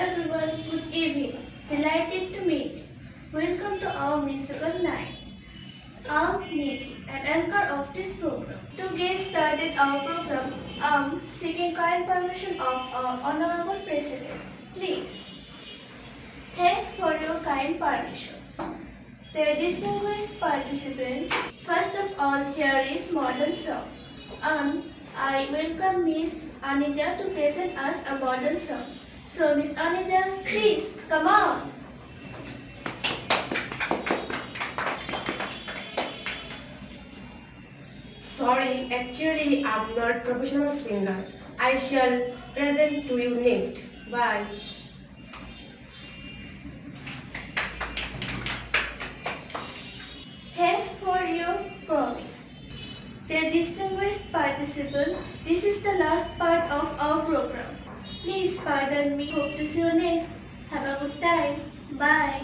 everyone, good evening. Delighted to meet you. Welcome to our musical night. I'm Nidhi, an anchor of this program. To get started our program, I'm seeking kind permission of our Honorable President. Please. Thanks for your kind permission. Dear distinguished participants, first of all, here is modern song. And I welcome Miss Anija to present us a modern song. So Miss Anija, please, come on. Sorry, actually I'm not professional singer. I shall present to you next. Bye. Thanks for your promise. Dear distinguished participant, this is the last part of our program. Please pardon me. Hope to see you next. Have a good time. Bye.